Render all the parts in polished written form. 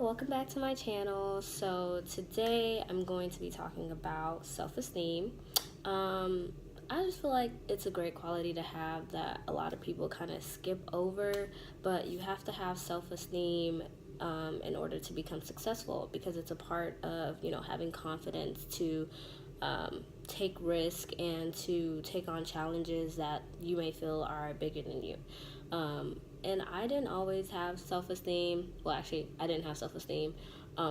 welcome back to my channel. So today I'm going to be talking about self-esteem. I just feel like it's a great quality to have that a lot of people kind of skip over, but you have to have self-esteem in order to become successful, because it's a part of, having confidence to take risk and to take on challenges that you may feel are bigger than you. And I didn't always have self-esteem. Well, actually, I didn't have self-esteem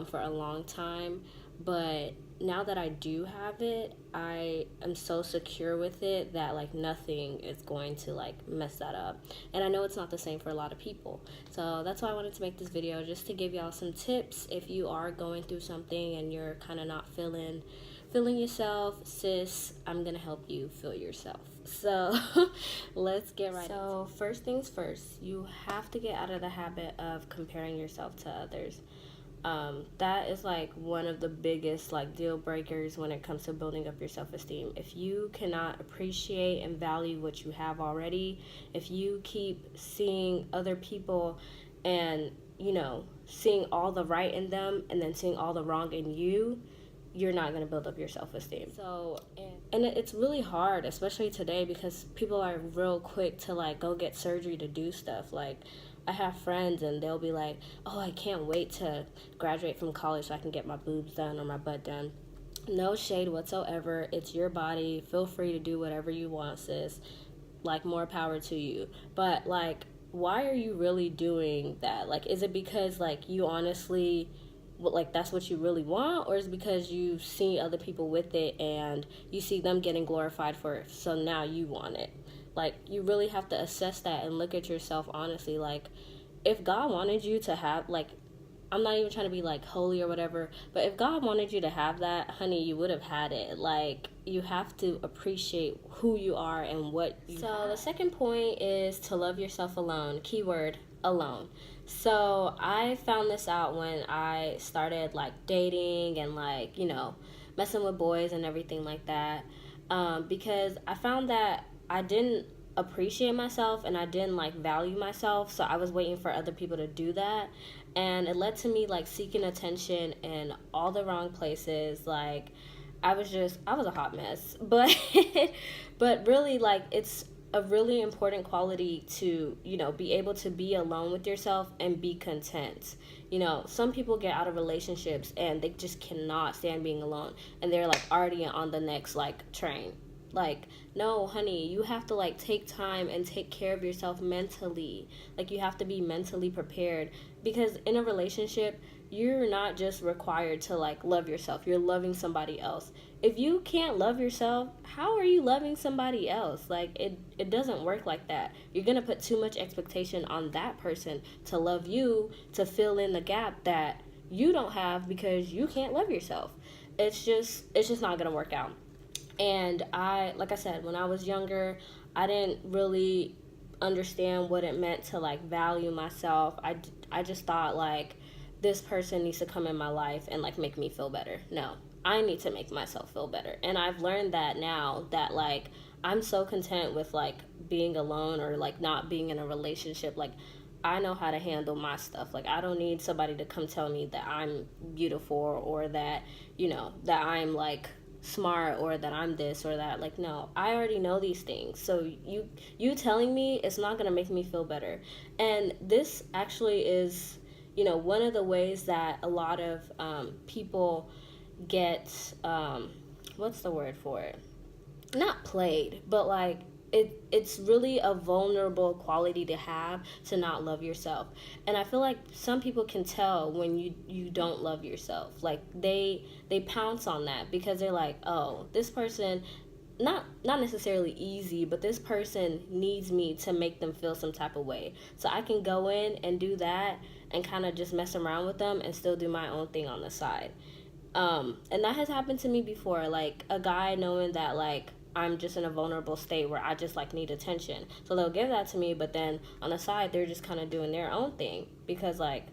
for a long time. But now that I do have it, I am so secure with it that, like, nothing is going to, like, mess that up. And I know it's not the same for a lot of people. So that's why I wanted to make this video, just to give y'all some tips if you are going through something and you're kind of not feeling yourself. Sis, I'm gonna help you feel yourself. So let's get right. So first things first, you have to get out of the habit of comparing yourself to others. That is like one of the biggest like deal breakers when it comes to building up your self-esteem. If you cannot appreciate and value what you have already, if you keep seeing other people and seeing all the right in them and then seeing all the wrong in you, you're not going to build up your self-esteem. So, and it's really hard, especially today, because people are real quick to like go get surgery to do stuff. Like, I have friends and they'll be like, oh, I can't wait to graduate from college so I can get my boobs done or my butt done. No shade whatsoever. It's your body. Feel free to do whatever you want, sis. Like, more power to you. But like, why are you really doing that? Like, is it because like you honestly, like, that's what you really want, or is it because you see other people with it and you see them getting glorified for it, so now you want it? Like, you really have to assess that and look at yourself honestly. Like, if God wanted you to have, like, I'm not even trying to be like holy or whatever, but if God wanted you to have that, honey, you would have had it. Like, you have to appreciate who you are and what you have. The second point is to love yourself alone. Keyword, alone. So I found this out when I started like dating and like, messing with boys and everything like that, because I found that I didn't appreciate myself and I didn't like value myself, so I was waiting for other people to do that, and it led to me like seeking attention in all the wrong places. Like, I was a hot mess. But but really, like, it's a really important quality to be able to be alone with yourself and be content. Some people get out of relationships and they just cannot stand being alone, and they're like already on the next like train. Like, no, honey, you have to like take time and take care of yourself mentally. Like, you have to be mentally prepared, because in a relationship, you're not just required to like love yourself, you're loving somebody else. If you can't love yourself, how are you loving somebody else? Like, it doesn't work like that. You're gonna put too much expectation on that person to love you, to fill in the gap that you don't have because you can't love yourself. It's just not gonna work out. And like I said, when I was younger, I didn't really understand what it meant to like value myself. I just thought like, this person needs to come in my life and like make me feel better. No, I need to make myself feel better. And I've learned that now, that like I'm so content with like being alone or like not being in a relationship. Like, I know how to handle my stuff. Like, I don't need somebody to come tell me that I'm beautiful, or that that I'm like smart, or that I'm this or that. Like, no, I already know these things, so you telling me it's not gonna make me feel better. And this actually is one of the ways that a lot of people get what's the word for it, not played, but like it's really a vulnerable quality to have, to not love yourself. And I feel like some people can tell when you don't love yourself. Like, they pounce on that because they're like, oh, this person, not necessarily easy, but this person needs me to make them feel some type of way, so I can go in and do that and kind of just mess around with them and still do my own thing on the side. And that has happened to me before. Like, a guy knowing that like I'm just in a vulnerable state where I just like need attention, so they'll give that to me, but then on the side they're just kind of doing their own thing because like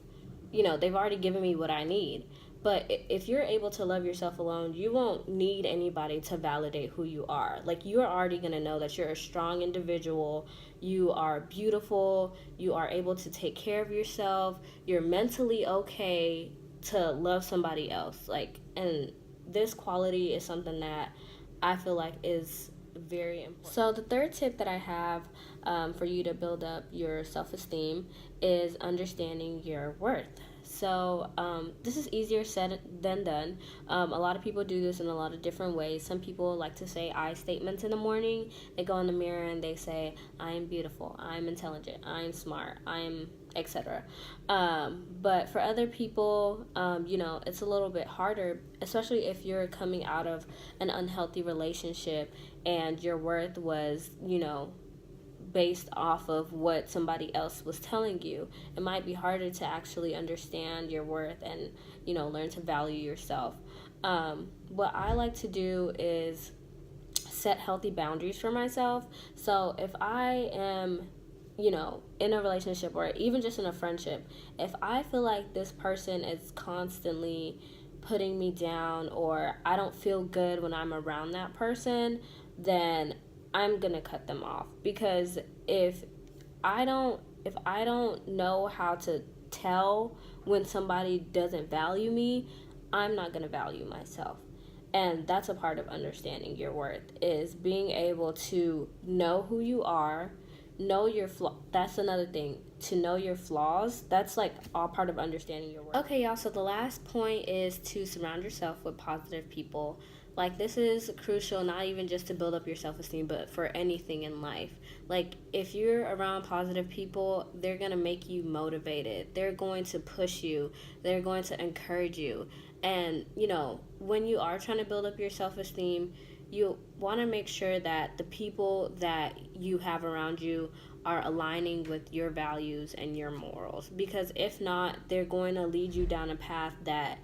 they've already given me what I need. But if you're able to love yourself alone, you won't need anybody to validate who you are. Like, you're already going to know that you're a strong individual, you are beautiful, you are able to take care of yourself, you're mentally okay to love somebody else. Like, and this quality is something that I feel like is very important. So the third tip that I have for you to build up your self-esteem is understanding your worth. So this is easier said than done. A lot of people do this in a lot of different ways. Some people like to say I statements in the morning. They go in the mirror and they say, I am beautiful, I'm intelligent, I'm smart, I'm etc. But for other people, it's a little bit harder, especially if you're coming out of an unhealthy relationship and your worth was, based off of what somebody else was telling you. It might be harder to actually understand your worth and, learn to value yourself. What I like to do is set healthy boundaries for myself. So if I am, in a relationship or even just in a friendship, if I feel like this person is constantly putting me down or I don't feel good when I'm around that person, then I'm gonna cut them off. Because if I don't know how to tell when somebody doesn't value me, I'm not gonna value myself. And that's a part of understanding your worth, is being able to know who you are, know your flaw. That's another thing, to know your flaws. That's like all part of understanding your worth. Okay, y'all, so the last point is to surround yourself with positive people. Like, this is crucial, not even just to build up your self-esteem, but for anything in life. Like, if you're around positive people, they're going to make you motivated, they're going to push you, they're going to encourage you. And when you are trying to build up your self-esteem, you want to make sure that the people that you have around you are aligning with your values and your morals, because if not, they're going to lead you down a path that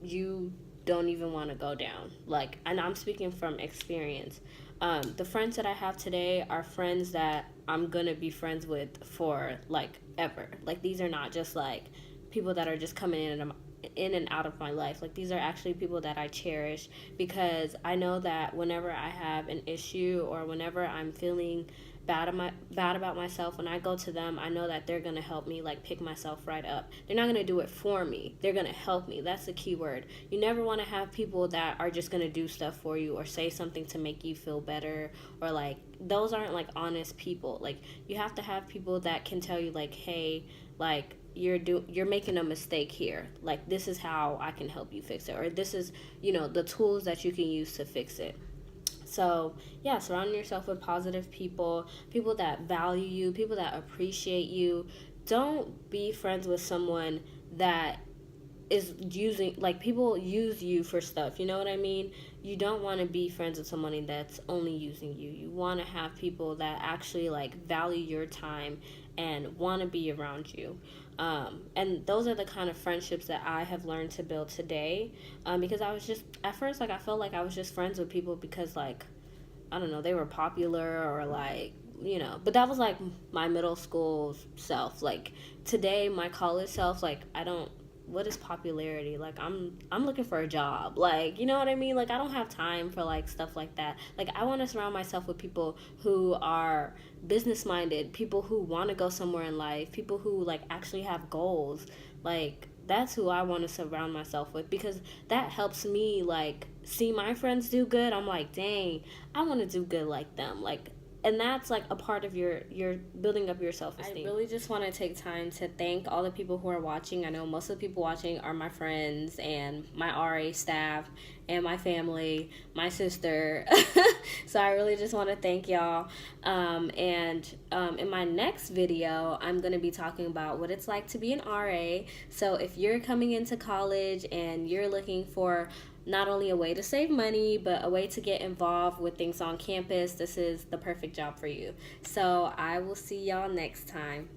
you don't even want to go down. Like, and I'm speaking from experience. The friends that I have today are friends that I'm gonna be friends with for like ever. Like, these are not just like people that are just coming in and out of my life. Like, these are actually people that I cherish, because I know that whenever I have an issue or whenever I'm feeling bad about myself, when I go to them, I know that they're gonna help me like pick myself right up. They're not gonna do it for me, they're gonna help me. That's the key word. You never want to have people that are just gonna do stuff for you or say something to make you feel better, or like, those aren't like honest people. Like, you have to have people that can tell you like, hey, like, you're making a mistake here, like, this is how I can help you fix it, or this is the tools that you can use to fix it. So yeah, surround yourself with positive people, people that value you, people that appreciate you. Don't be friends with someone that is using, like, people use you for stuff, you know what I mean? You don't want to be friends with somebody that's only using you. You want to have people that actually like value your time and want to be around you. And those are the kind of friendships that I have learned to build today, because I was just, at first, like, I felt like I was just friends with people because, like, I don't know, they were popular, or like, but that was like my middle school self. Like, today, my college self, like, I don't, what is popularity? Like, I'm looking for a job. Like, you know what I mean? Like, I don't have time for like stuff like that. Like, I want to surround myself with people who are business minded, people who want to go somewhere in life, people who like actually have goals. Like, that's who I want to surround myself with, because that helps me like see my friends do good. I'm like, dang, I want to do good like them. Like, and that's like a part of your building up your self-esteem. I really just want to take time to thank all the people who are watching. I know most of the people watching are my friends and my RA staff and my family, my sister. So I really just want to thank y'all. In my next video, I'm going to be talking about what it's like to be an RA. So if you're coming into college and you're looking for not only a way to save money, but a way to get involved with things on campus, this is the perfect job for you. So I will see y'all next time.